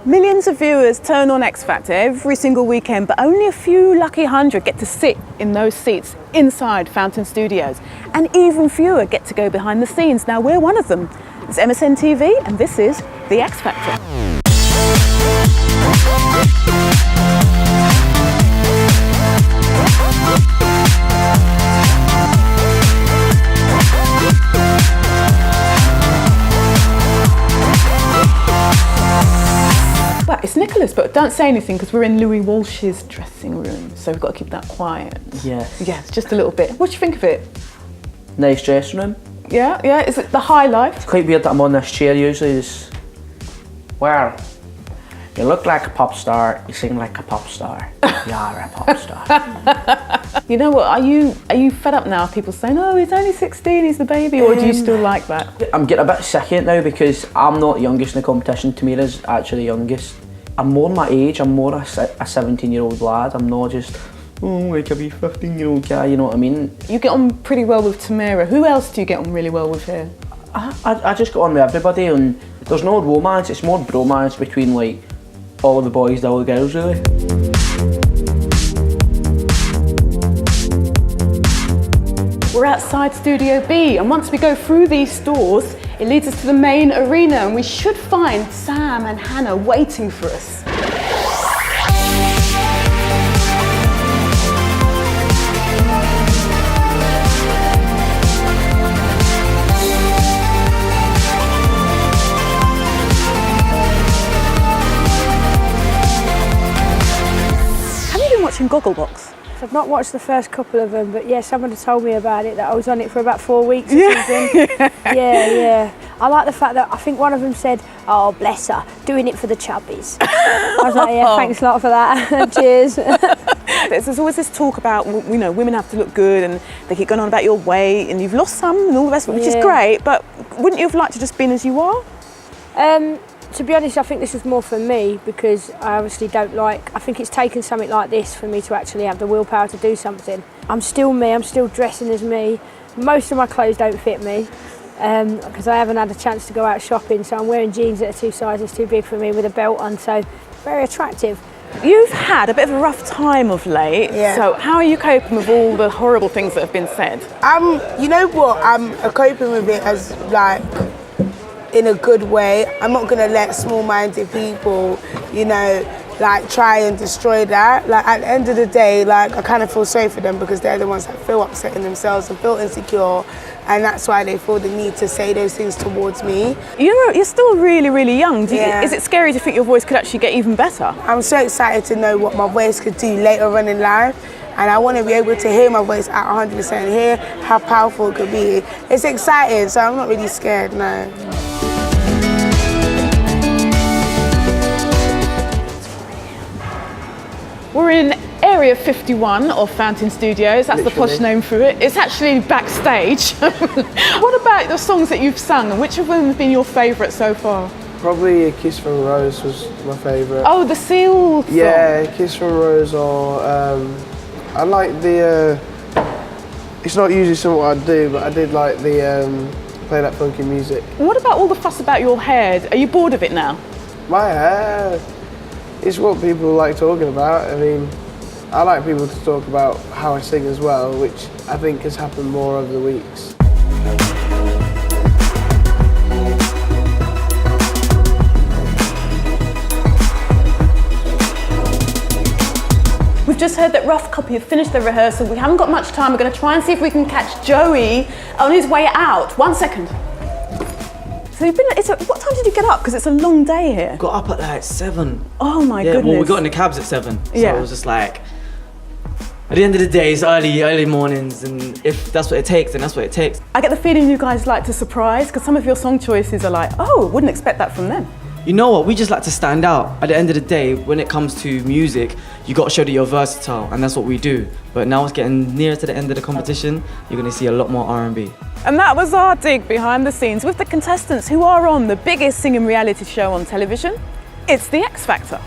Millions of viewers turn on X Factor every single weekend, but only a few lucky 100 get to sit in those seats inside Fountain Studios. And even fewer get to go behind the scenes. Now, we're one of them. It's MSN TV, and this is The X Factor. It's Nicholas, but don't say anything because we're in Louis Walsh's dressing room, so we've got to keep that quiet. Yes. Yes, just a little bit. What do you think of it? Nice dressing room. Yeah, yeah. Is it the high life? It's quite weird that I'm on this chair usually. Well, you look like a pop star, you sing like a pop star. You are a pop star. You know what, are you fed up now? People saying, oh, he's only 16, he's the baby, or do you still like that? I'm getting a bit sick of it now because I'm not the youngest in the competition. Tamira's actually the youngest. I'm more my age, I'm more a 17-year-old lad. I'm not just, like a wee 15-year-old guy, you know what I mean? You get on pretty well with Tamira. Who else do you get on really well with here? I just get on with everybody, and there's no romance, it's more bromance between like all the boys and all the girls really. We're outside Studio B, and once we go through these doors, it leads us to the main arena, and we should find Sam and Hannah waiting for us. Have you been watching Gogglebox? I've not watched the first couple of them, but yeah, someone had told me about it, that I was on it for about 4 weeks or something. Yeah. I like the fact that I think one of them said, oh, bless her, doing it for the chubbies. I was like, yeah, thanks a lot for that. Cheers. There's always this talk about, you know, women have to look good, and they keep going on about your weight, and you've lost some and all the rest of it, which is great, but wouldn't you have liked to just been as you are? To be honest, I think this is more for me because I obviously don't like, I think it's taken something like this for me to actually have the willpower to do something. I'm still me, I'm still dressing as me. Most of my clothes don't fit me because I haven't had a chance to go out shopping, so I'm wearing jeans that are 2 sizes too big for me with a belt on, so very attractive. You've had a bit of a rough time of late, so how are you coping with all the horrible things that have been said? You know what, I'm coping with it as like, in a good way. I'm not gonna let small-minded people, you know, like try and destroy that. Like at the end of the day, like I kind of feel sorry for them because they're the ones that feel upset in themselves and feel insecure, and that's why they feel the need to say those things towards me. You're still really, really young. Is it scary to think your voice could actually get even better? I'm so excited to know what my voice could do later on in life. And I want to be able to hear my voice at 100% and hear how powerful it could be. It's exciting, so I'm not really scared, no. We're in Area 51 of Fountain Studios, that's the posh name for it. It's actually backstage. What about the songs that you've sung? Which of them have been your favourite so far? Probably A Kiss from a Rose was my favourite. Oh, the Seal song. Yeah, A Kiss from a Rose, or I like the, it's not usually something I do, but I did like the play that funky music. What about all the fuss about your hair? Are you bored of it now? My hair, it's what people like talking about. I mean, I like people to talk about how I sing as well, which I think has happened more over the weeks. We've just heard that Rough Copy have finished their rehearsal. We haven't got much time. We're going to try and see if we can catch Joey on his way out. 1 second. So you've been, what time did you get up? Because it's a long day here. Got up at like 7. Oh my goodness. Well, we got in the cabs at 7. So it was just like, at the end of the day, it's early mornings, and if that's what it takes, then that's what it takes. I get the feeling you guys like to surprise, because some of your song choices are like, oh, wouldn't expect that from them. You know what, we just like to stand out. At the end of the day, when it comes to music, you got to show that you're versatile, and that's what we do. But now it's getting nearer to the end of the competition, you're going to see a lot more R&B. And that was our dig behind the scenes with the contestants who are on the biggest singing reality show on television. It's The X Factor.